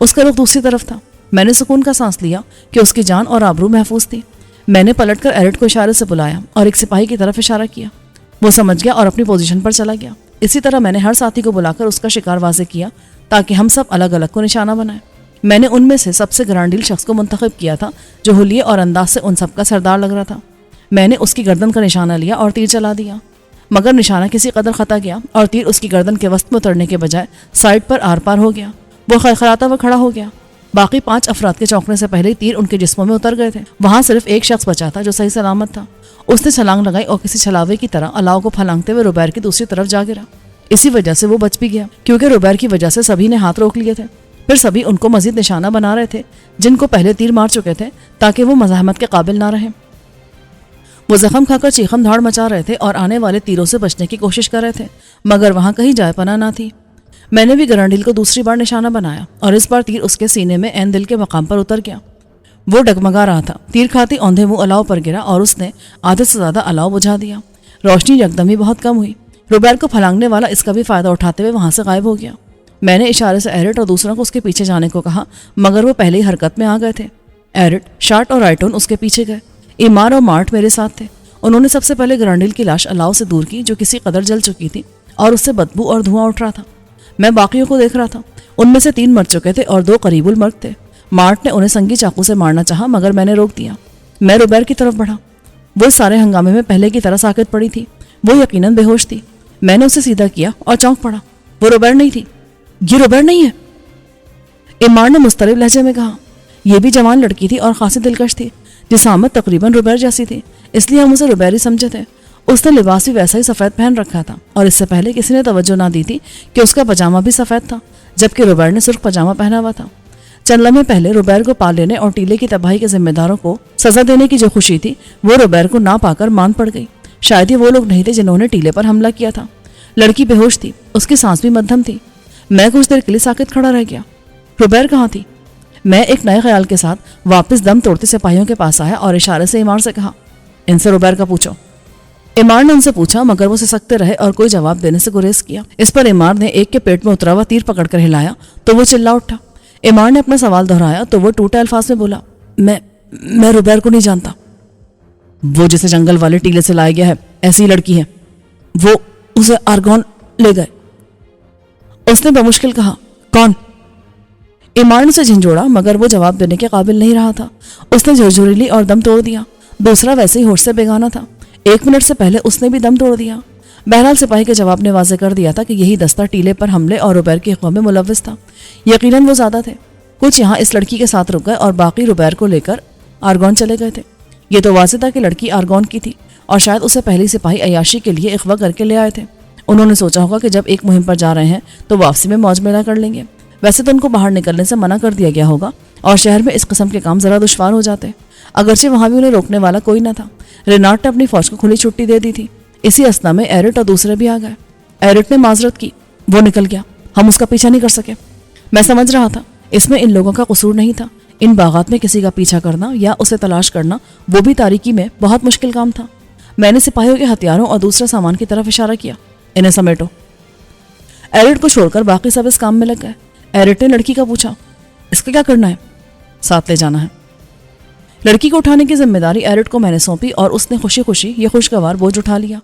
اس کا رخ دوسری طرف تھا۔ میں نے سکون کا سانس لیا کہ اس کی جان اور آبرو محفوظ تھی۔ میں نے پلٹ کر ایرٹ کو اشارے سے بلایا اور ایک سپاہی کی طرف اشارہ کیا۔ وہ سمجھ گیا اور اپنی پوزیشن پر چلا گیا۔ اسی طرح میں نے ہر ساتھی کو بلا کر اس کا شکار واضح کیا تاکہ ہم سب الگ الگ کو نشانہ بنائیں۔ میں نے ان میں سے سب سے گرانڈیل شخص کو منتخب کیا تھا جو حلیے اور انداز سے ان سب کا سردار لگ رہا تھا۔ میں نے اس کی گردن کا نشانہ لیا اور تیر چلا دیا، مگر نشانہ کسی قدر خطا گیا اور تیر اس کی گردن کے وسط میں اترنے کے بجائے سائڈ پر آر پار ہو گیا۔ وہ خڑخڑاتا ہوا کھڑا ہو گیا۔ باقی 5 افراد کے چونکنے سے پہلے تیر ان کے جسموں میں اتر گئے تھے۔ وہاں صرف ایک شخص بچا تھا جو صحیح سلامت تھا۔ اس نے چھلانگ لگائی اور کسی چھلاوے کی طرح الاؤ کو پھلانگتے ہوئے روبیر کی دوسری طرف جا گرا۔ اسی وجہ سے وہ بچ بھی گیا، کیونکہ روبیر کی وجہ سے سبھی نے ہاتھ روک لیے تھے۔ پھر سبھی ان کو مزید نشانہ بنا رہے تھے جن کو پہلے تیر مار چکے تھے تاکہ وہ مزاحمت کے قابل نہ رہیں۔ وہ زخم کھا کر چیخم دھاڑ مچا رہے تھے اور آنے والے تیروں سے بچنے کی کوشش کر رہے تھے، مگر وہاں کہیں جائے پناہ نہ تھی۔ میں نے بھی گرانڈیل کو دوسری بار نشانہ بنایا اور اس بار تیر اس کے سینے میں عین دل کے مقام پر اتر گیا۔ وہ ڈگمگا رہا تھا۔ تیر کھاتی اوندھے منہ الاؤ پر گرا اور اس نے آدھے سے زیادہ الاؤ بجھا دیا۔ روشنی یکدم بہت کم ہوئی۔ روبیر کو پھلانگنے والا اس کا بھی فائدہ اٹھاتے ہوئے وہاں سے غائب ہو گیا۔ میں نے اشارے سے ایرٹ اور دوسروں کو اس کے پیچھے جانے کو کہا، مگر وہ پہلے ہی حرکت میں آ گئے تھے۔ ایرٹ، شارٹ اور رائٹون اس کے پیچھے گئے۔ ایمار اور مارٹ میرے ساتھ تھے۔ انہوں نے سب سے پہلے گرانڈیل کی لاش الاؤ سے دور کی جو کسی قدر جل چکی تھی اور اس سے بدبو اور دھواں اٹھ رہا تھا۔ میں باقیوں کو دیکھ رہا تھا۔ ان میں سے 3 مر چکے تھے اور 2 قریب المرگ تھے۔ مارٹ نے انہیں سنگی چاقو سے مارنا چاہا مگر میں نے روک دیا۔ میں روبیر کی طرف بڑھا۔ وہ سارے ہنگامے میں پہلے کی طرح ساکت پڑی تھی۔ وہ یقیناً بے ہوش تھی۔ میں نے اسے سیدھا کیا اور چونک پڑا۔ وہ روبیر نہیں تھی۔ یہ روبیر نہیں ہے، ایمار نے مضطرب لہجے میں کہا۔ یہ بھی جوان لڑکی تھی اور خاصی دلکش تھی، جسامت تقریباً روبیر جیسی تھی، اس لیے ہم اسے روبیر ہی سمجھے تھے۔ اس نے لباس بھی ویسا ہی سفید پہن رکھا تھا اور اس سے پہلے کسی نے توجہ نہ دی تھی کہ اس کا پاجامہ بھی سفید تھا، جبکہ روبیر نے سرخ پاجامہ پہنا ہوا تھا۔ چند لمحے پہلے روبیر کو پا لینے اور ٹیلے کی تباہی کے ذمہ داروں کو سزا دینے کی جو خوشی تھی وہ روبیر کو نہ پا کر مان پڑ گئی۔ شاید یہ وہ لوگ نہیں تھے جنہوں نے ٹیلے پر حملہ کیا تھا۔ لڑکی بے ہوش تھی، اس کی سانس بھی مدھم تھی۔ میں کچھ دیر کے لیے ساکت کھڑا رہ گیا۔ روبیر کہاں تھی؟ میں ایک نئے خیال کے ساتھ واپس دم توڑتے سپاہیوں کے پاس آیا اور اشارے سے ایمار سے کہا، ان سے روبیر کا پوچھو۔ ایمار نے ان سے پوچھا مگر وہ سسکتے رہے اور کوئی جواب دینے سے گریز کیا۔ اس پر ایمار نے ایک کے پیٹ میں اترا ہوا تیر پکڑ کر ہلایا تو وہ چلا اٹھا۔ ایمار نے اپنا سوال دہرایا تو وہ ٹوٹے الفاظ میں بولا، میں روبیر کو نہیں جانتا۔ وہ جسے جنگل والے ٹیلے سے لایا گیا ہے، ایسی لڑکی ہے، وہ اسے آرگون لے گئے۔ اس نے بمشکل کہا، کون؟ ایمار نے اسے جھنجھوڑا مگر وہ جواب دینے کے قابل نہیں رہا تھا۔ اس نے جھرجھری لی اور دم توڑ دیا۔ دوسرا ویسے ہی ہوش سے بیگانہ تھا۔ 1 منٹ سے پہلے اس نے بھی دم توڑ دیا۔ بہرحال سپاہی کے جواب نے واضح کر دیا تھا کہ یہی دستہ ٹیلے پر حملے اور روبیر کے اغوا میں ملوث تھا۔ یقیناً وہ زیادہ تھے۔ کچھ یہاں اس لڑکی کے ساتھ رک گئے اور باقی روبیر کو لے کر آرگون چلے گئے تھے۔ یہ تو واضح تھا کہ لڑکی آرگون کی تھی اور شاید اسے پہلی سپاہی عیاشی کے لیے اغوا کر کے لے آئے تھے۔ انہوں نے سوچا ہوگا کہ جب ایک مہم پر جا رہے ہیں تو واپسی میں موج میلہ کر لیں گے۔ ویسے تو ان کو باہر نکلنے سے منع کر دیا گیا ہوگا اور شہر میں اس قسم کے کام ذرا دشوار ہو جاتے، اگرچہ وہاں بھی انہیں روکنے والا کوئی نہ تھا۔ رینارڈ نے اپنی فوج کو کھلی چھٹی دے دی تھی۔ اسی اثنا میں ایرٹ اور دوسرے بھی آ گئے۔ ایرٹ نے معذرت کی، وہ نکل گیا، ہم اس کا پیچھا نہیں کر سکے۔ میں سمجھ رہا تھا اس میں ان لوگوں کا قصور نہیں تھا۔ ان باغات میں کسی کا پیچھا کرنا یا اسے تلاش کرنا وہ بھی تاریکی میں بہت مشکل کام تھا۔ میں نے سپاہیوں کے ہتھیاروں اور دوسرے سامان کی طرف اشارہ کیا، انہیں سمیٹو۔ ایرٹ کو چھوڑ کر باقی سب اس کام میں لگ گئے۔ ایرٹ نے لڑکی کا پوچھا، اس کا کیا کرنا ہے؟ ساتھ لے جانا ہے۔ لڑکی کو اٹھانے کی ذمہ داری ایرٹ کو میں نے سونپی اور اس نے خوشی خوشی یہ خوشگوار بوجھ اٹھا لیا۔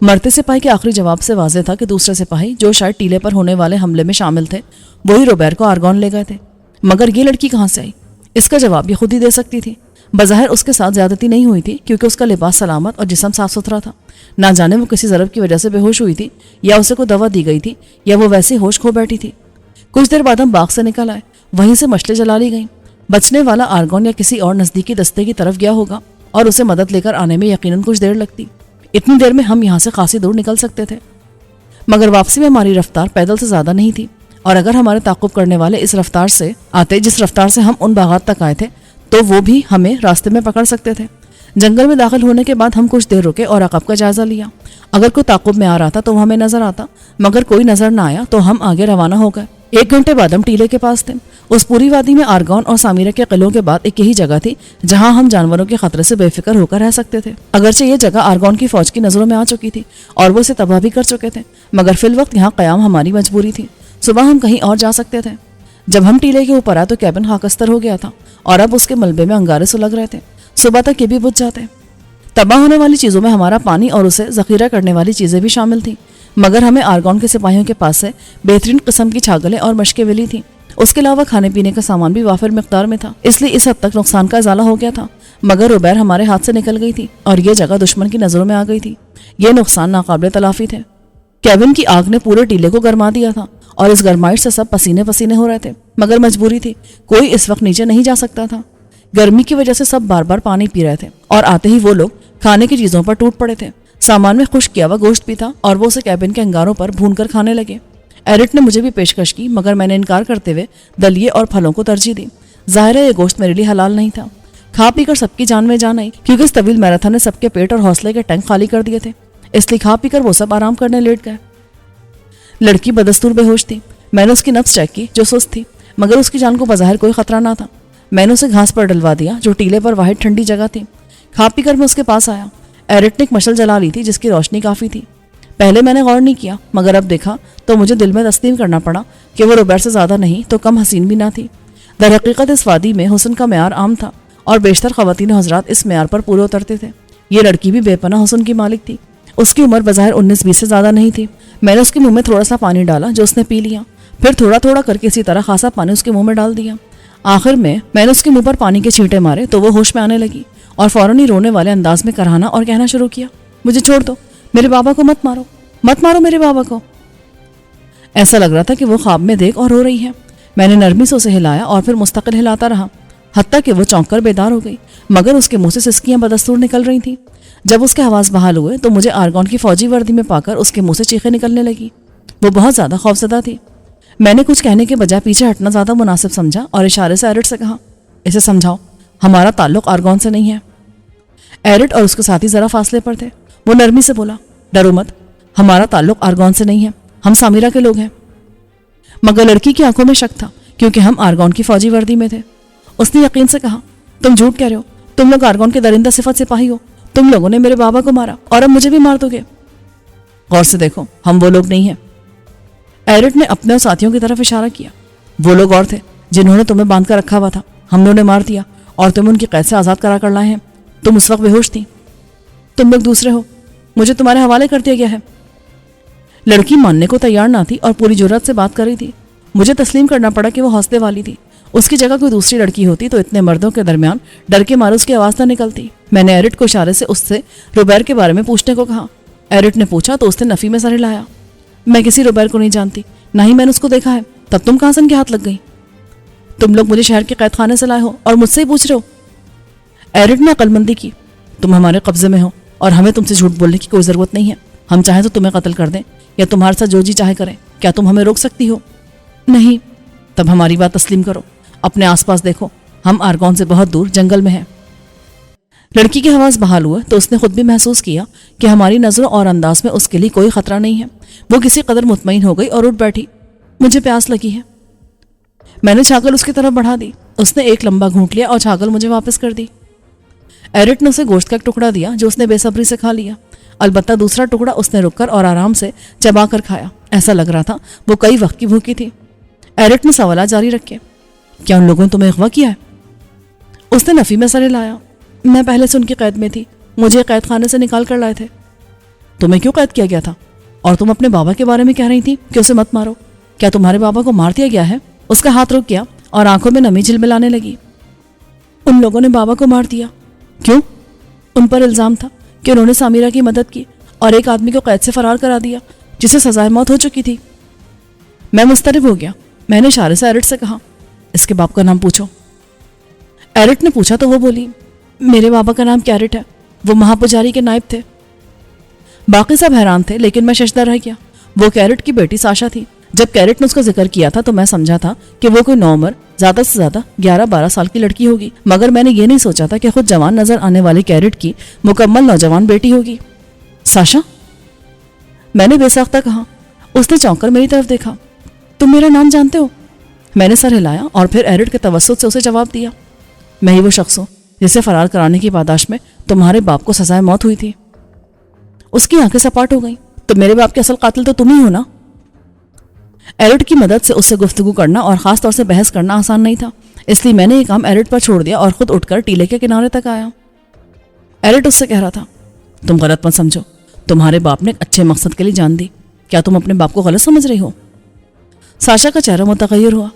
مرتے سپاہی کے آخری جواب سے واضح تھا کہ دوسرے سپاہی جو شاید ٹیلے پر ہونے والے حملے میں شامل تھے وہی روبیر کو آرگون لے گئے تھے۔ مگر یہ لڑکی کہاں سے آئی؟ اس کا جواب یہ خود ہی دے سکتی تھی۔ بظاہر اس کے ساتھ زیادتی نہیں ہوئی تھی کیونکہ اس کا لباس سلامت اور جسم صاف ستھرا تھا۔ نہ جانے وہ کسی ضرب کی وجہ سے بے ہوش ہوئی تھی یا اسے کوئی دوا دی گئی تھی یا وہ ویسے ہوش کھو بیٹھی تھی۔ کچھ دیر بعد ہم باغ سے نکل آئے۔ وہیں سے مشلیں جلا لی گئیں۔ بچنے والا آرگون یا کسی اور نزدیکی دستے کی طرف گیا ہوگا اور اسے مدد لے کر آنے میں یقیناً کچھ دیر لگتی۔ اتنی دیر میں ہم یہاں سے خاصی دور نکل سکتے تھے، مگر واپسی میں ہماری رفتار پیدل سے زیادہ نہیں تھی، اور اگر ہمارے تعاقب کرنے والے اس رفتار سے آتے جس رفتار سے ہم ان باغات تک آئے تھے تو وہ بھی ہمیں راستے میں پکڑ سکتے تھے۔ جنگل میں داخل ہونے کے بعد ہم کچھ دیر رکے اور عقب کا جائزہ لیا۔ اگر کوئی تعاقب میں آ رہا تھا تو وہ ہمیں نظر آتا، مگر کوئی نظر نہ آیا تو ہم آگے روانہ ہو گئے۔ 1 گھنٹے بعد ہم ٹیلے کے پاس تھے۔ اس پوری وادی میں آرگون اور سامیرہ کے قلعوں کے بعد ایک یہی جگہ تھی جہاں ہم جانوروں کے خطرے سے بے فکر ہو کر رہ سکتے تھے۔ اگرچہ یہ جگہ آرگون کی فوج کی نظروں میں آ چکی تھی اور وہ اسے تباہ بھی کر چکے تھے، مگر فی الوقت یہاں قیام ہماری مجبوری تھی۔ صبح ہم کہیں اور جا سکتے تھے۔ جب ہم ٹیلے کے اوپر آئے تو کیبن خاکستر ہو گیا تھا اور اب اس کے ملبے میں انگارے سلگ رہے تھے. صبح تک یہ بھی بجھ جاتے. تباہ ہونے والی چیزوں میں ہمارا پانی اور اسے ذخیرہ کرنے والی چیزیں بھی شامل تھیں، مگر ہمیں آرگون کے سپاہیوں کے پاس سے بہترین قسم کی چھاگلیں اور مشقیں ملی تھیں. اس کے علاوہ کھانے پینے کا سامان بھی وافر مقدار میں تھا، اس لیے اس حد تک نقصان کا ازالہ ہو گیا تھا. مگر روبیر ہمارے ہاتھ سے نکل گئی تھی اور یہ جگہ دشمن کی نظروں میں آ گئی تھی. یہ نقصان ناقابل تلافی تھے. کیبن کی آگ نے پورے ٹیلے کو گرما دیا تھا اور اس گرمائش سے سب پسینے پسینے ہو رہے تھے، مگر مجبوری تھی. کوئی اس وقت نیچے نہیں جا سکتا تھا. گرمی کی وجہ سے سب بار بار پانی پی رہے تھے اور آتے ہی وہ لوگ کھانے کی چیزوں پر ٹوٹ پڑے تھے. سامان میں خشک کیا ہوا گوشت بھی تھا اور وہ اسے کیبن کے انگاروں پر بھون کر کھانے لگے. ایرٹ نے مجھے بھی پیشکش کی، مگر میں نے انکار کرتے ہوئے دلیے اور پھلوں کو ترجیح دی. ظاہر ہے یہ گوشت میرے لیے حلال نہیں تھا. کھا پی کر سب کی جان میں جان آئی، کیونکہ اس طویل میراتھن نے سب کے پیٹ اور حوصلے کے ٹینک خالی کر دیے تھے. اس لیے کھا پی کر وہ سب آرام کرنے لیٹ گئے. لڑکی بدستور بے ہوش تھی. میں نے اس کی نبض چیک کی جو سست تھی، مگر اس کی جان کو بظاہر کوئی خطرہ نہ تھا. میں نے اسے گھاس پر ڈلوا دیا جو ٹیلے پر واحد ٹھنڈی جگہ تھی. کھا پی کر میں اس کے پاس آیا. ایرٹ نے ایک مشل جلا لی تھی جس کی روشنی کافی تھی. پہلے میں نے غور نہیں کیا، مگر اب دیکھا تو مجھے دل میں تسلیم کرنا پڑا کہ وہ روبیر سے زیادہ نہیں تو کم حسین بھی نہ تھی. در حقیقت اس وادی میں حسن کا معیار عام تھا اور بیشتر خواتین حضرات اس معیار پر پورے اترتے تھے. یہ لڑکی بھی بے پناہ حسن کی مالک تھی. اس کی عمر بظاہر 19-20 سے زیادہ نہیں تھی. میں نے اس کے منہ میں تھوڑا سا پانی ڈالا جو اس نے پی لیا، پھر تھوڑا تھوڑا کر کے اسی طرح خاصا پانی اس کے منہ میں ڈال دیا. آخر میں نے اس کے منہ پر پانی کے چھینٹے مارے تو وہ ہوش میں آنے لگی اور فوراً ہی رونے والے انداز میں کرانا اور کہنا شروع کیا، مجھے چھوڑ دو، میرے بابا کو مت مارو، مت مارو میرے بابا کو. ایسا لگ رہا تھا کہ وہ خواب میں دیکھ اور رو رہی ہے. میں نے نرمی سے اسے ہلایا اور پھر مستقل ہلاتا رہا حتیٰ کہ وہ چونک کر بیدار ہو گئی، مگر اس کے منہ سے سسکیاں بدستور نکل رہی تھیں. جب اس کے حواس بحال ہوئے تو مجھے آرگون کی فوجی وردی میں پا کر اس کے منہ سے چیخیں نکلنے لگی. وہ بہت زیادہ خوفزدہ تھی. میں نے کچھ کہنے کے بجائے پیچھے ہٹنا زیادہ مناسب سمجھا اور اشارے سے ایرٹ سے کہا، اسے سمجھاؤ ہمارا تعلق آرگون سے نہیں ہے. ایرٹ اور اس کے ساتھی ذرا فاصلے پر تھے. وہ نرمی سے بولا، ڈرو مت، ہمارا تعلق آرگون سے نہیں ہے، ہم سامیرا کے لوگ ہیں. مگر لڑکی کی آنکھوں میں شک تھا کیونکہ ہم آرگون کی فوجی وردی میں تھے. اس نے یقین سے کہا، تم جھوٹ کہہ رہے ہو، تم لوگ آرگون کے درندہ صفت سپاہی ہو، تم لوگوں نے میرے بابا کو مارا اور اب مجھے بھی مار دو گے. غور سے دیکھو، ہم وہ لوگ نہیں ہیں. ایرٹ نے اپنے اور ساتھیوں کی طرف اشارہ کیا. وہ لوگ اور تھے جنہوں نے تمہیں باندھ کر رکھا ہوا تھا، ہم لوگوں نے مار دیا اور تمہیں ان کی قید سے آزاد کرا کر لائے ہیں. تم اس وقت بے ہوش تھی. تم لوگ دوسرے ہو، مجھے تمہارے حوالے کر دیا گیا ہے. لڑکی ماننے کو تیار نہ تھی اور پوری جرات سے بات کر رہی تھی. مجھے تسلیم کرنا پڑا کہ وہ حوصلے والی تھی. اس کی جگہ کوئی دوسری لڑکی ہوتی تو اتنے مردوں کے درمیان ڈر کے مارے اس کی آواز نہ نکلتی. میں نے ایرٹ کو اشارے سے اس سے روبیر کے بارے میں پوچھنے کو کہا. ایرٹ نے پوچھا تو اس نے نفی میں سر ہلایا. میں کسی روبیر کو نہیں جانتی، نہ ہی میں نے اس کو دیکھا ہے. تب تم کہاں سے ان کے ہاتھ لگ گئی؟ تم لوگ مجھے شہر کے قید خانے سے لائے ہو اور مجھ سے ہی پوچھ رہے ہو. ایرٹ نے عقل مندی کی. تم ہمارے قبضے میں ہو اور ہمیں تم سے جھوٹ بولنے کی کوئی ضرورت نہیں ہے. ہم چاہیں تو تمہیں قتل کر دیں یا تمہارے ساتھ جو جی چاہے کریں. کیا تم ہمیں روک سکتی ہو؟ نہیں. تب ہماری بات تسلیم کرو. اپنے آس پاس دیکھو، ہم آرگون سے بہت دور جنگل میں ہیں. لڑکی کے حواس بحال ہوئے تو اس نے خود بھی محسوس کیا کہ ہماری نظروں اور انداز میں اس کے لیے کوئی خطرہ نہیں ہے. وہ کسی قدر مطمئن ہو گئی اور اٹھ بیٹھی. مجھے پیاس لگی ہے. میں نے چھاگل اس کی طرف بڑھا دی. اس نے ایک لمبا گھونٹ لیا اور چھاگل مجھے واپس کر دی. ایرٹ نے اسے گوشت کا ایک ٹکڑا دیا جو اس نے بے صبری سے کھا لیا. البتہ دوسرا ٹکڑا اس نے رک کر اور آرام سے چبا کر کھایا. ایسا لگ رہا تھا وہ کئی وقت کی بھوکی تھی. ایرٹ نے سوالات جاری رکھے. کیا ان لوگوں نے تمہیں اغوا کیا ہے؟ اس نے نفی میں سر ہلایا. میں پہلے سے ان کی قید میں تھی، مجھے قید خانے سے نکال کر لائے تھے. تمہیں کیوں قید کیا گیا تھا؟ اور تم اپنے بابا کے بارے میں کہہ رہی تھی کہ اسے مت مارو. کیا تمہارے بابا کو مار دیا گیا ہے؟ اس کا ہاتھ رک گیا اور آنکھوں میں نمی جھلملانے لگی. ان لوگوں نے بابا کو مار دیا. کیوں؟ ان پر الزام تھا کہ انہوں نے سامیرا کی مدد کی اور ایک آدمی کو قید سے فرار کرا دیا جسے سزائے موت ہو چکی تھی. میں مضطرب ہو گیا. میں نے اشارے سے ایرٹ سے کہا، اس کے باپ کا نام پوچھو. ایرٹ نے پوچھا تو وہ بولی، میرے بابا کا نام کیرٹ ہے، وہ مہاپجاری کے نائب تھے. باقی سب حیران تھے لیکن میں ششدر رہ گیا. وہ کیرٹ کی بیٹی ساشا تھی. جب کیرٹ نے اس کا ذکر کیا تھا تو میں سمجھا تھا کہ وہ کوئی نوعمر زیادہ سے زیادہ 11-12 سال کی لڑکی ہوگی، مگر میں نے یہ نہیں سوچا تھا کہ خود جوان نظر آنے والے کیرٹ کی مکمل نوجوان بیٹی ہوگی. ساشا؟ میں نے بے ساختہ کہا. اس نے چونک کر میری طرف دیکھا. تم میرا نام جانتے ہو؟ میں نے سر ہلایا اور پھر ایرٹ کے توسط سے اسے جواب دیا. میں ہی وہ شخص ہوں جسے فرار کرانے کی پاداش میں تمہارے باپ کو سزائے موت ہوئی تھی. اس کی آنکھیں سپاٹ ہو گئیں. تو میرے باپ کے اصل قاتل تو تم ہی ہو نا؟ ایرٹ کی مدد سے اس سے گفتگو کرنا اور خاص طور سے بحث کرنا آسان نہیں تھا، اس لیے میں نے یہ کام ایرٹ پر چھوڑ دیا اور خود اٹھ کر ٹیلے کے کنارے تک آیا۔ ایرٹ اس سے کہہ رہا تھا، تم غلط مت سمجھو، تمہارے باپ نے ایک اچھے مقصد کے لیے جان دی، کیا تم اپنے باپ کو غلط سمجھ رہی ہو؟ ساشا کا چہرہ متغیر ہوا۔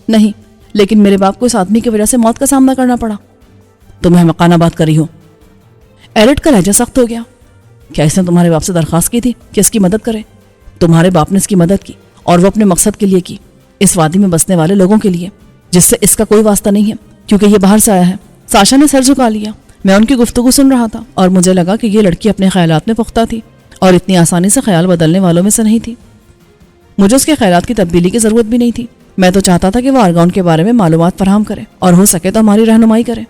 نہیں، لیکن میرے باپ کو اس آدمی کی وجہ سے موت کا سامنا کرنا پڑا۔ تم احمقانہ بات کر رہی ہو۔ ایرٹ کا لہجہ سخت ہو گیا۔ کیا اس نے تمہارے باپ سے درخواست کی تھی کہ اس کی مدد کرے؟ تمہارے باپ نے اس کی مدد کی اور وہ اپنے مقصد کے لیے کی، اس وادی میں بسنے والے لوگوں کے لیے، جس سے اس کا کوئی واسطہ نہیں ہے کیونکہ یہ باہر سے آیا ہے۔ ساشا نے سر جھکا لیا۔ میں ان کی گفتگو سن رہا تھا اور مجھے لگا کہ یہ لڑکی اپنے خیالات میں پختہ تھی اور اتنی آسانی سے خیال بدلنے والوں میں سے نہیں تھی۔ مجھے اس کے خیالات کی تبدیلی کی ضرورت بھی نہیں تھی، میں تو چاہتا تھا کہ وہ آرگون کے بارے میں معلومات فراہم کرے اور ہو سکے تو ہماری رہنمائی کرے۔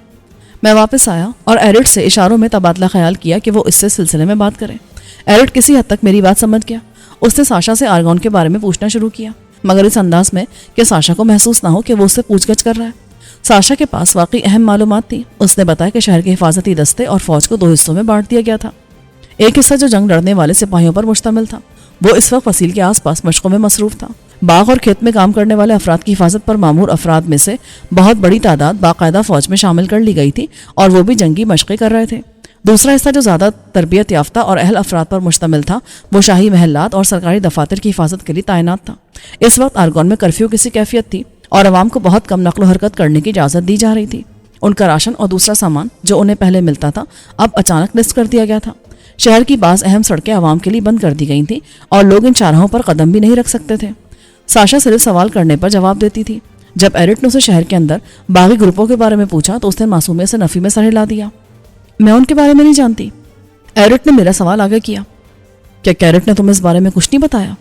میں واپس آیا اور ایرٹ سے اشاروں میں تبادلہ خیال کیا کہ وہ اس سے سلسلے میں بات کرے۔ ایرٹ کسی حد تک میری بات سمجھ گیا۔ اس نے ساشا سے آرگون کے بارے میں پوچھنا شروع کیا، مگر اس انداز میں کہ ساشا کو محسوس نہ ہو کہ وہ اس سے پوچھ گچھ کر رہا ہے۔ ساشا کے پاس واقعی اہم معلومات تھی۔ اس نے بتایا کہ شہر کے حفاظتی دستے اور فوج کو 2 حصوں میں بانٹ دیا گیا تھا۔ ایک حصہ جو جنگ لڑنے والے سپاہیوں پر مشتمل تھا، وہ اس وقت فصیل کے آس پاس مشقوں میں مصروف تھا۔ باغ اور کھیت میں کام کرنے والے افراد کی حفاظت پر مامور افراد میں سے بہت بڑی تعداد باقاعدہ فوج میں شامل کر لی گئی تھی اور وہ بھی جنگی مشقیں کر رہے تھے۔ دوسرا حصہ جو زیادہ تربیت یافتہ اور اہل افراد پر مشتمل تھا، وہ شاہی محلات اور سرکاری دفاتر کی حفاظت کے لیے تعینات تھا۔ اس وقت آرگون میں کرفیو کی سی کیفیت تھی اور عوام کو بہت کم نقل و حرکت کرنے کی اجازت دی جا رہی تھی۔ ان کا راشن اور دوسرا سامان جو انہیں پہلے ملتا تھا اب اچانک نصب کر دیا گیا تھا۔ شہر کی بعض اہم سڑکیں عوام کے لیے بند کر دی گئی تھیں اور لوگ ان چارہوں پر قدم بھی نہیں رکھ سکتے تھے۔ ساشا صرف سوال کرنے پر جواب دیتی تھی۔ جب ایرٹ نے اسے شہر کے اندر باغی گروپوں کے بارے میں پوچھا تو اس نے معصومیت سے نفی میں سر ہلا دیا۔ میں ان کے بارے میں نہیں جانتی۔ ایرٹ نے میرا سوال آگے کیا، کیا کیرٹ نے تمہیں اس بارے میں کچھ نہیں بتایا؟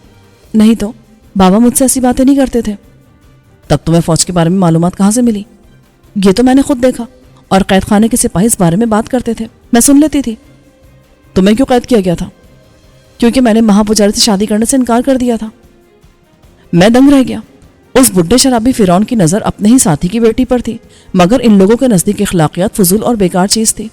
نہیں تو بابا مجھ سے ایسی باتیں نہیں کرتے تھے۔ تب تمہیں فوج کے بارے میں معلومات کہاں سے ملی؟ یہ تو میں نے خود دیکھا، اور قید خانے کے سپاہی اس بارے میں بات کرتے تھے، میں سن لیتی تھی۔ تمہیں کیوں قید کیا گیا تھا؟ کیونکہ میں نے مہا پجاری سے شادی کرنے سے انکار کر دیا تھا۔ میں دنگ رہ گیا۔ اس بڈھے شرابی فرعون کی نظر اپنے ہی ساتھی کی بیٹی پر تھی، مگر ان لوگوں کے نزدیک اخلاقیات فضول اور بیکار چیز تھی۔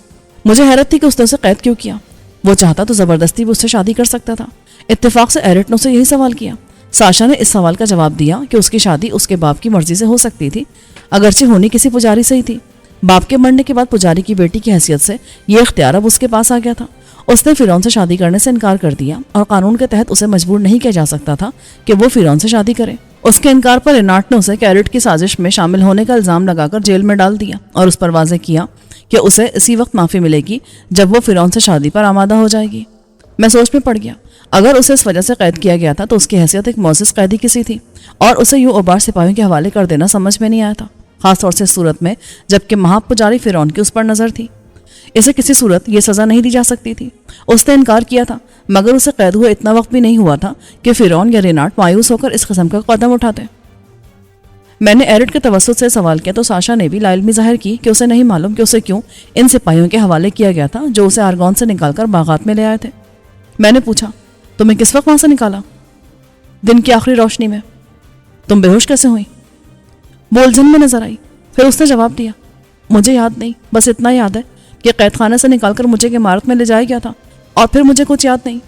مجھے حیرت تھی کہ اس نے اسے قید کیوں کیا۔ وہ چاہتا تو زبردستی بھی اس سے شادی کر سکتا تھا۔ اتفاق سے ایرٹ نے اسے یہی سوال کیا۔ ساشا نے اس سوال کا جواب دیا کہ اس کی شادی اس کے باپ کی مرضی سے ہو سکتی تھی، اگرچہ ہونی کسی پجاری سے ہی تھی۔ باپ کے مرنے کے بعد پجاری کی بیٹی کی حیثیت سے یہ اختیار اب اس کے پاس آ گیا تھا۔ اس نے فرعون سے شادی کرنے سے انکار کر دیا اور قانون کے تحت اسے مجبور نہیں کیا جا سکتا تھا کہ وہ فرعون سے شادی کرے۔ اس کے انکار پر رینارٹ نے اسے کیرٹ کی سازش میں شامل ہونے کا الزام لگا کر جیل میں ڈال دیا اور اس پر واضح کیا کہ اسے اسی وقت معافی ملے گی جب وہ فرعون سے شادی پر آمادہ ہو جائے گی۔ میں سوچ میں پڑ گیا، اگر اسے اس وجہ سے قید کیا گیا تھا تو اس کی حیثیت ایک معزز قیدی کسی تھی، اور اسے یوں اوبار سپاہیوں کے حوالے کر دینا سمجھ میں نہیں آیا تھا، خاص طور سے اس صورت میں جبکہ مہا پجاری فرعون کی اس پر نظر تھی۔ اسے کسی صورت یہ سزا نہیں دی جا سکتی تھی۔ اس نے انکار کیا تھا، مگر اسے قید ہوئے اتنا وقت بھی نہیں ہوا تھا کہ فرعون یا رینارٹ مایوس ہو کر اس قسم کا قدم اٹھاتے۔ میں نے ایرٹ کے توسط سے سوال کیا تو ساشا نے بھی لا علمی ظاہر کی کہ اسے نہیں معلوم کہ اسے کیوں ان سپاہیوں کے حوالے کیا گیا تھا جو اسے آرگون سے نکال کر باغات میں لے آئے تھے۔ میں نے پوچھا، تمہیں کس وقت وہاں سے نکالا؟ دن کی آخری روشنی میں۔ تم بے ہوش کیسے ہوئی؟ وہ الجھن میں نظر آئی۔ پھر اس نے جواب دیا، مجھے یاد نہیں، بس اتنا یاد ہے کہ قید خانے سے نکال کر مجھے ایک عمارت میں لے جایا گیا تھا، اور پھر مجھے کچھ یاد نہیں۔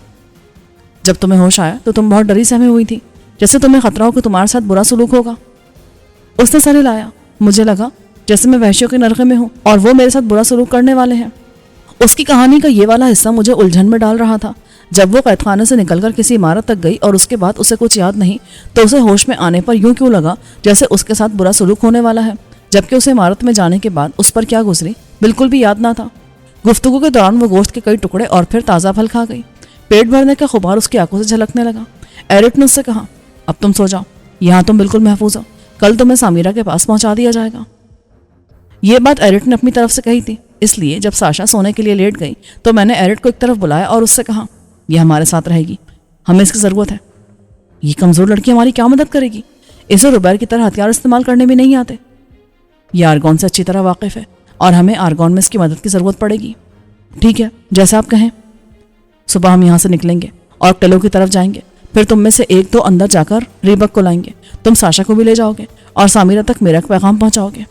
جب تمہیں ہوش آیا تو تم بہت ڈری سہمی ہوئی تھی، جیسے تمہیں خطرہ ہو کہ تمہارے ساتھ برا سلوک ہوگا۔ اس نے سر ہلایا۔ مجھے لگا جیسے میں وحشیوں کے نرغے میں ہوں اور وہ میرے ساتھ برا سلوک کرنے والے ہیں۔ اس کی کہانی کا یہ والا حصہ مجھے الجھن میں ڈال رہا تھا۔ جب وہ قید خانے سے نکل کر کسی عمارت تک گئی اور اس کے بعد اسے کچھ یاد نہیں تو اسے ہوش میں آنے پر یوں کیوں لگا جیسے اس کے ساتھ برا سلوک ہونے والا ہے، جبکہ اسے عمارت میں جانے کے بعد اس پر کیا گزری بالکل بھی یاد نہ تھا۔ گفتگو کے دوران وہ گوشت کے کئی ٹکڑے اور پھر تازہ پھل کھا گئی۔ پیٹ بھرنے کا غبار اس کی آنکھوں سے جھلکنے لگا۔ ایرٹ نے اس سے کہا، اب تم سو جاؤ، یہاں تم بالکل محفوظ ہو، کل تمہیں سامیرا کے پاس پہنچا دیا جائے گا۔ یہ بات ایرٹ نے اپنی طرف سے کہی تھی، اس لیے جب ساشا سونے کے لیے لیٹ گئی تو میں نے ایرٹ کو ایک طرف بلایا اور اس سے کہا، یہ ہمارے ساتھ رہے گی، ہمیں اس کی ضرورت ہے۔ یہ کمزور لڑکی ہماری کیا مدد کرے گی؟ اسے روبیر کی طرح ہتھیار استعمال کرنے بھی نہیں آتے۔ یہ آرگون سے اچھی طرح واقف ہے اور ہمیں آرگون میں اس کی مدد کی ضرورت پڑے گی۔ ٹھیک ہے، جیسا آپ کہیں۔ صبح ہم یہاں سے نکلیں گے اور قلعوں کی طرف جائیں گے، پھر تم میں سے ایک دو اندر جا کر ریبک کو لائیں گے، تم ساشا کو بھی لے جاؤ گے اور سامیرا تک میرا پیغام پہنچاؤ گے۔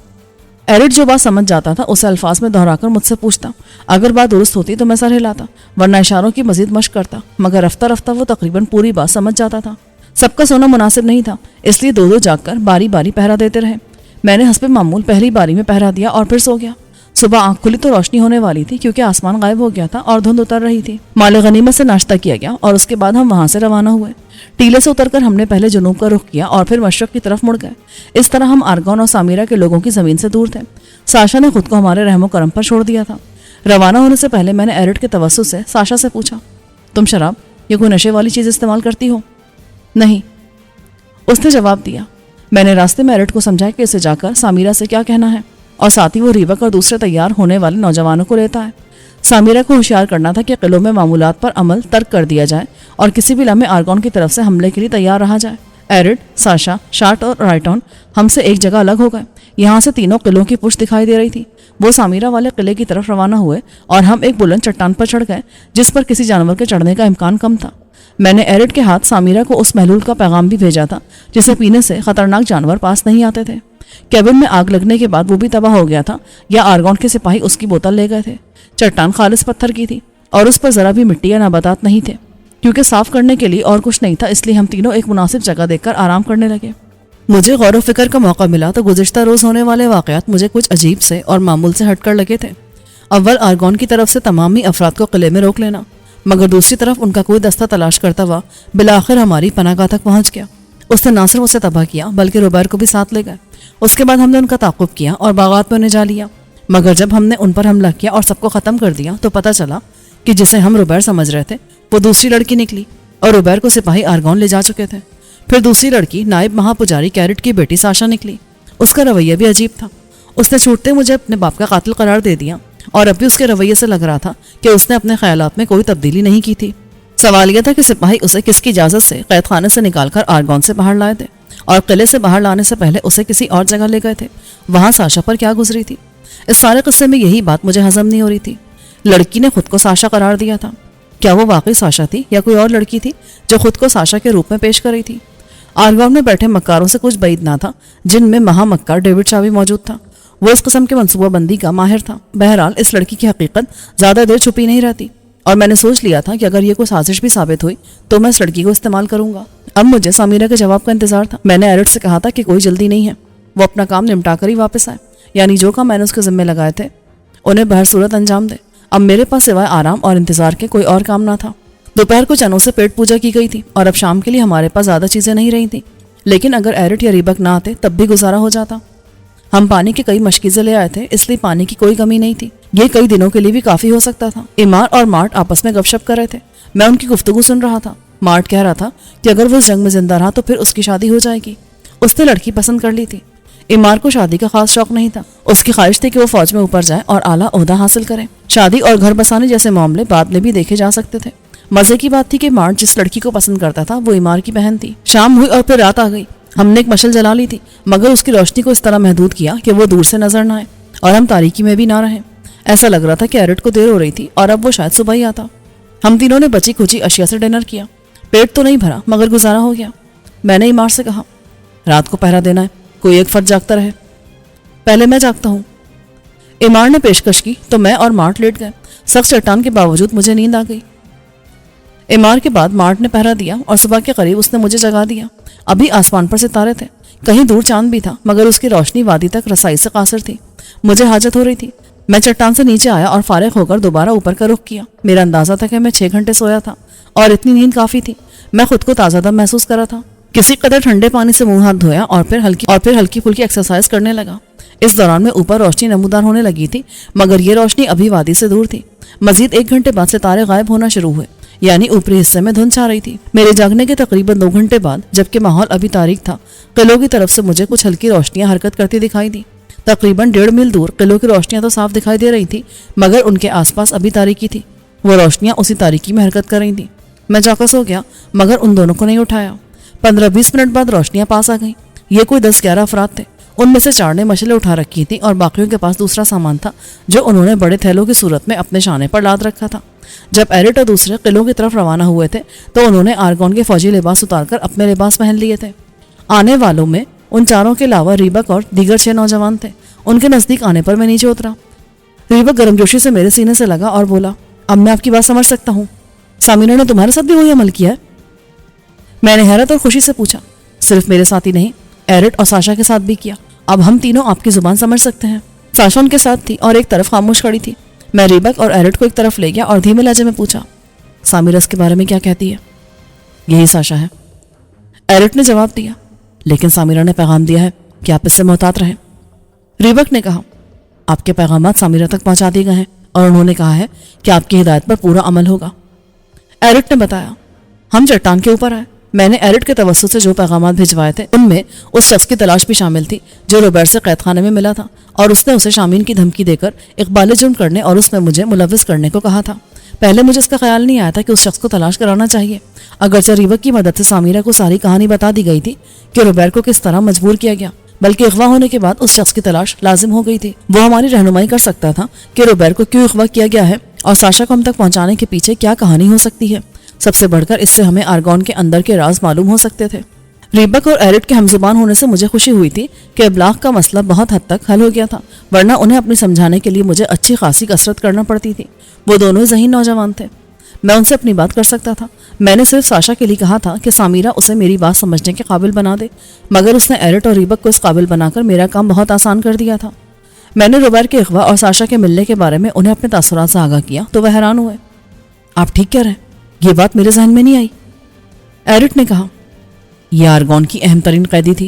ایرٹ جو بات سمجھ جاتا تھا اسے الفاظ میں دہرا کر مجھ سے پوچھتا، اگر بات درست ہوتی تو میں سر ہلاتا ورنہ اشاروں کی مزید مشق کرتا، مگر رفتہ رفتہ وہ تقریباً پوری بات سمجھ جاتا تھا۔ سب کا سونا مناسب نہیں تھا، اس لیے دو دو جاگ کر باری باری پہرا دیتے رہے۔ میں نے حسب معمول پہلی باری میں پہرا دیا اور پھر سو گیا۔ صبح آنکھ کھلی تو روشنی ہونے والی تھی کیونکہ آسمان غائب ہو گیا تھا اور دھند اتر رہی تھی۔ مال غنیمت سے ناشتہ کیا گیا اور اس کے بعد ہم وہاں سے روانہ ہوئے۔ ٹیلے سے اتر کر ہم نے پہلے جنوب کا رخ کیا اور پھر مشرق کی طرف مڑ گئے۔ اس طرح ہم آرگون اور سامیرا کے لوگوں کی زمین سے دور تھے۔ ساشا نے خود کو ہمارے رحم و کرم پر چھوڑ دیا تھا۔ روانہ ہونے سے پہلے میں نے ایرٹ کے توسط سے ساشا سے پوچھا، تم شراب یا کوئی نشے والی چیز استعمال کرتی ہو؟ نہیں، اس نے جواب دیا۔ میں نے راستے میں ایرٹ کو سمجھایا کہ اسے جا کر سامیرا سے کیا کہنا ہے اور ساتھ ہی وہ ریبک اور دوسرے تیار ہونے والے نوجوانوں کو لیتا ہے۔ سامیرا کو ہوشیار کرنا تھا کہ قلعوں میں معمولات پر عمل ترک کر دیا جائے اور کسی بھی لمحے آرگون کی طرف سے حملے کے لیے تیار رہا جائے۔ ایرٹ، ساشا، شارٹ اور رائٹون ہم سے ایک جگہ الگ ہو گئے۔ یہاں سے تینوں قلعوں کی پشت دکھائی دے رہی تھی۔ وہ سامیرا والے قلعے کی طرف روانہ ہوئے اور ہم ایک بلند چٹان پر چڑھ گئے جس پر کسی جانور کے چڑھنے کا امکان کم تھا۔ میں نے ایرٹ کے ہاتھ سامیرا کو اس محلول کا پیغام بھی بھیجا تھا جسے پینے سے خطرناک جانور پاس نہیں آتے تھے۔ کیبن میں آگ لگنے کے بعد وہ بھی تباہ ہو گیا تھا یا آرگون کے سپاہی اس کی بوتل لے گئے تھے۔ چٹان خالص پتھر کی تھی اور اس پر ذرا بھی مٹی یا نباتات نہیں تھے۔ کیونکہ صاف کرنے کے لیے اور کچھ نہیں تھا اس لیے ہم تینوں ایک مناسب جگہ دیکھ کر آرام کرنے لگے۔ مجھے غور و فکر کا موقع ملا تو گزشتہ روز ہونے والے واقعات مجھے کچھ عجیب سے اور معمول سے ہٹ کر لگے تھے۔ اول آرگون کی طرف سے تمامی افراد کو قلعے میں روک لینا، مگر دوسری طرف ان کا کوئی دستہ تلاش کرتا ہوا بالآخر ہماری پناہ گاہ تک پہنچ گیا۔ اس نے نہ صرف اسے تباہ کیا بلکہ روبیر کو بھی ساتھ لے گئے۔ اس کے بعد ہم نے ان کا تعاقب کیا اور باغات میں انہیں جا لیا، مگر جب ہم نے ان پر حملہ کیا اور سب کو ختم کر دیا تو پتہ چلا کہ جسے ہم روبیر سمجھ رہے تھے وہ دوسری لڑکی نکلی اور روبیر کو سپاہی آرگون لے جا چکے تھے۔ پھر دوسری لڑکی نائب مہا پجاری کیرٹ کی بیٹی ساشا نکلی۔ اس کا رویہ بھی عجیب تھا۔ اس نے چھوٹتے مجھے اپنے باپ کا قاتل قرار دے دیا اور اب بھی اس کے رویے سے لگ رہا تھا کہ اس نے اپنے خیالات میں کوئی تبدیلی نہیں کی تھی۔ سوال یہ تھا کہ سپاہی اسے کس کی اجازت سے قید خانے سے نکال کر آرگون سے باہر لائے تھے اور قلعے سے باہر لانے سے پہلے اسے کسی اور جگہ لے گئے تھے۔ وہاں ساشا پر کیا گزری تھی؟ اس سارے قصے میں یہی بات مجھے ہضم نہیں ہو رہی تھی۔ لڑکی نے خود کو ساشا قرار دیا تھا، کیا وہ واقعی ساشا تھی یا کوئی اور لڑکی تھی جو خود کو ساشا کے روپ میں پیش کر رہی تھی؟ آرگون میں بیٹھے مکاروں سے کچھ بعید نہ تھا جن میں مہا مکار ڈیوڈ شاہ بھی موجود تھا۔ وہ اس قسم کے منصوبہ بندی کا ماہر تھا۔ بہرحال اس لڑکی کی حقیقت زیادہ دیر چھپی نہیں رہتی اور میں نے سوچ لیا تھا کہ اگر یہ کوئی سازش بھی ثابت ہوئی تو میں اس لڑکی کو استعمال کروں گا۔ اب مجھے سامیرا کے جواب کا انتظار تھا۔ میں نے ایرٹ سے کہا تھا کہ کوئی جلدی نہیں ہے، وہ اپنا کام نمٹا کر ہی واپس آئے، یعنی جو کام میں نے اس کے ذمہ لگائے تھے انہیں بہر صورت انجام دے۔ اب میرے پاس سوائے آرام اور انتظار کے کوئی اور کام نہ تھا۔ دوپہر کو چنوں سے پیٹ پوجا کی گئی تھی اور اب شام کے لیے ہمارے پاس زیادہ چیزیں نہیں رہی تھیں، لیکن اگر ایرٹ یا ریبک نہ آتے تب بھی گزارا ہو جاتا۔ ہم پانی کے کئی مشکیزیں لے آئے تھے اس لیے پانی کی کوئی کمی نہیں تھی۔ یہ کئی دنوں کے لیے بھی کافی ہو سکتا تھا۔ ایمار اور مارٹ آپس میں گپ شپ کر رہے تھے، میں ان کی گفتگو سن رہا تھا۔ مارٹ کہہ رہا تھا کہ اگر وہ اس جنگ میں زندہ رہا تو پھر اس کی شادی ہو جائے گی۔ اس نے لڑکی پسند کر لی تھی۔ ایمار کو شادی کا خاص شوق نہیں تھا، اس کی خواہش تھی کہ وہ فوج میں اوپر جائے اور اعلیٰ عہدہ حاصل کرے۔ شادی اور گھر بسانے جیسے معاملے بعد میں بھی دیکھے جا سکتے تھے۔ مزے کی بات تھی کہ مارٹ جس لڑکی کو پسند کرتا تھا وہ ایمار کی بہن تھی۔ شام ہوئی اور پھر رات آ گئی۔ ہم نے ایک مشل جلا لی تھی مگر اس کی روشنی کو اس طرح محدود کیا کہ وہ دور سے نظر نہ آئے اور ہم تاریکی میں بھی نہ رہیں۔ ایسا لگ رہا تھا کہ ایرٹ کو دیر ہو رہی تھی اور اب وہ شاید صبح ہی آتا۔ ہم تینوں نے بچی کھچی اشیاء سے ڈنر کیا۔ پیٹ تو نہیں بھرا مگر گزارا ہو گیا۔ میں نے ایمار سے کہا، رات کو پہرا دینا ہے، کوئی ایک فرد جاگتا رہے۔ پہلے میں جاگتا ہوں، ایمار نے پیشکش کی تو میں اور مارٹ لیٹ گئے۔ سخت چٹان کے باوجود مجھے نیند آ گئی۔ ایمار کے بعد مارٹ نے پہرا دیا اور صبح کے قریب اس نے مجھے جگا دیا۔ ابھی آسمان پر ستارے تھے، کہیں دور چاند بھی تھا مگر اس کی روشنی وادی تک رسائی سے قاصر تھی۔ مجھے حاجت ہو رہی تھی۔ میں چٹان سے نیچے آیا اور فارغ ہو کر دوبارہ اوپر کا رخ کیا۔ میرا اندازہ تھا کہ میں 6 گھنٹے سویا تھا اور اتنی نیند کافی تھی۔ میں خود کو تازہ دم محسوس کر رہا تھا۔ کسی قدر ٹھنڈے پانی سے منہ ہاتھ دھویا اور پھر ہلکی پھلکی ایکسرسائز کرنے لگا۔ اس دوران میں اوپر روشنی نمودار ہونے لگی تھی مگر یہ روشنی ابھی وادی سے دور تھی۔ مزید 1 گھنٹے بعد ستارے غائب ہونا شروع ہوئے، یعنی اوپری حصے میں دھند چھا رہی تھی۔ میرے جاگنے کے تقریباً 2 گھنٹے بعد جبکہ ماحول ابھی تاریک تھا، قلعوں کی طرف سے مجھے کچھ ہلکی روشنیاں حرکت کرتی دکھائی دی۔ تقریباً 1.5 میل دور قلعوں کی روشنیاں تو صاف دکھائی دے رہی تھی مگر ان کے آس پاس ابھی تاریکی تھی۔ وہ روشنیاں اسی تاریکی میں حرکت کر رہی تھیں۔ میں چوکس ہو گیا مگر ان دونوں کو نہیں اٹھایا۔ 15-20 منٹ بعد روشنیاں پاس آ گئیں۔ یہ کوئی 10-11 افراد تھے۔ ان میں سے 4 نے مشلیں اٹھا رکھی تھیں اور باقیوں کے پاس دوسرا سامان تھا جو انہوں نے بڑے تھیلوں کی صورت میں اپنے شانے پر لاد رکھا تھا۔ جب ایرٹ اور دوسرے قلعوں کی طرف روانہ ہوئے تھے تو انہوں نے آرگون کے فوجی لباس اتار کر اپنے لباس پہن لیے تھے۔ آنے والوں میں ان 4 کے علاوہ ریبک اور دیگر 6 نوجوان تھے۔ ان کے نزدیک آنے پر میں نیچے اترا۔ ریبک گرم جوشی سے میرے سینے سے لگا اور بولا، اب میں آپ کی بات سمجھ سکتا ہوں، سامیرا نے تمہارے ساتھ بھی وہی عمل کیا ہے؟ میں نے حیرت اور خوشی سے پوچھا. صرف میرے ساتھ ہی نہیں, ایرٹ اور ساشا کے ساتھ بھی کیا. اب ہم تینوں آپ کی زبان سمجھ سکتے ہیں. ساشا ان کے ساتھ تھی اور ایک طرف خاموش کھڑی تھی. میں ریبک اور ایرٹ کو ایک طرف لے گیا اور دھیمے لہجے میں پوچھا, سامیرہ اس کے بارے میں کیا کہتی ہے؟ یہی ساشا ہے, ایرٹ نے جواب دیا. لیکن سامیرہ نے پیغام دیا ہے کہ آپ اس سے محتاط رہیں. ریبک نے کہا, آپ کے پیغامات سامیرہ تک پہنچا دیے گئے ہیں اور انہوں نے کہا ہے کہ آپ کی ہدایت پر پورا عمل ہوگا. ایرٹ نے بتایا. ہم چٹان کے اوپر آئے. میں نے ایرٹ کے توسط سے جو پیغامات بھجوائے تھے ان میں اس شخص کی تلاش بھی شامل تھی جو روبرٹ سے قید خانے میں ملا تھا اور اس نے اسے شامین کی دھمکی دے کر اقبال جرم کرنے اور اس میں مجھے ملوث کرنے کو کہا تھا. پہلے مجھے اس کا خیال نہیں آیا تھا کہ اس شخص کو تلاش کرانا چاہیے, اگرچہ ریبک کی مدد سے سامیرہ کو ساری کہانی بتا دی گئی تھی کہ روبرٹ کو کس طرح مجبور کیا گیا, بلکہ اغوا ہونے کے بعد اس شخص کی تلاش لازم ہو گئی تھی. وہ ہماری رہنمائی کر سکتا تھا کہ روبرٹ کو کیوں اغوا کیا گیا ہے اور ساشا کو ہم تک پہنچانے کے پیچھے کیا کہانی ہو سکتی ہے. سب سے بڑھ کر اس سے ہمیں آرگون کے اندر کے راز معلوم ہو سکتے تھے. ریبک اور ایرٹ کے ہم زبان ہونے سے مجھے خوشی ہوئی تھی کہ ابلاغ کا مسئلہ بہت حد تک حل ہو گیا تھا, ورنہ انہیں اپنی سمجھانے کے لیے مجھے اچھی خاصی کسرت کرنا پڑتی تھی. وہ دونوں ذہین نوجوان تھے, میں ان سے اپنی بات کر سکتا تھا. میں نے صرف ساشا کے لیے کہا تھا کہ سامیرہ اسے میری بات سمجھنے کے قابل بنا دے, مگر اس نے ایرٹ اور ریبک کو اس قابل بنا کر میرا کام بہت آسان کر دیا تھا. میں نے روبرٹ کے اغوا اور ساشا کے ملنے کے بارے میں انہیں اپنے تاثرات سے آگاہ کیا تو وہ حیران ہوئے. آپ ٹھیک کہہ رہے ہیں, یہ بات میرے ذہن میں نہیں آئی. ایرٹ نے کہا, یہ آرگون کی اہم ترین قیدی تھی.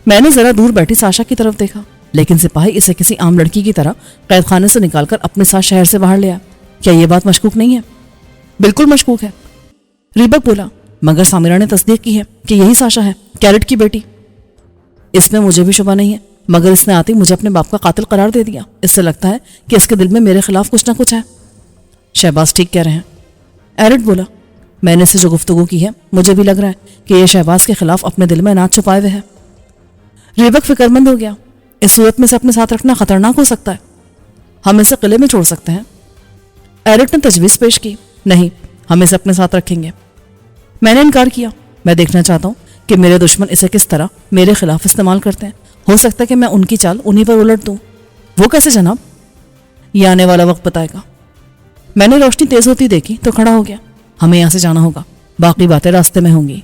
میں نے ذرا دور بیٹھی ساشا کی طرف دیکھا, لیکن سپاہی اسے کسی عام لڑکی کی طرح قید خانے سے نکال کر اپنے ساتھ شہر سے باہر لے آیا. کیا یہ بات مشکوک نہیں ہے؟ بالکل مشکوک ہے, ریبک بولا. مگر سامیرہ نے تصدیق کی ہے کہ یہی ساشا ہے, کیرٹ کی بیٹی. اس میں مجھے بھی شبہ نہیں ہے, مگر اس نے آتے مجھے اپنے باپ کا قاتل قرار دے دیا. اس سے لگتا ہے کہ اس کے دل میں میرے خلاف کچھ نہ کچھ ہے. شہباز ٹھیک کہہ رہے ہیں, ایرٹ بولا. میں نے اس سے جو گفتگو کی ہے مجھے بھی لگ رہا ہے کہ یہ شہباز کے خلاف اپنے دل میں اناج چھپائے ہوئے ہے. ریبک فکر مند ہو گیا. اس صورت میں سے اپنے ساتھ رکھنا خطرناک ہو سکتا ہے, ہم اسے قلعے میں چھوڑ سکتے ہیں. ایرٹ نے تجویز پیش کی. نہیں, ہم اسے اپنے ساتھ رکھیں گے. میں نے انکار کیا. میں دیکھنا چاہتا ہوں کہ میرے دشمن اسے کس طرح میرے خلاف استعمال کرتے ہیں. ہو سکتا ہے کہ میں ان کی چال انہی پر الٹ دوں. وہ کیسے جناب؟ یہ آنے والا وقت بتائے گا. میں نے روشنی تیز ہوتی دیکھی تو کھڑا ہو گیا. ہمیں یہاں سے جانا ہوگا, باقی باتیں راستے میں ہوں گی.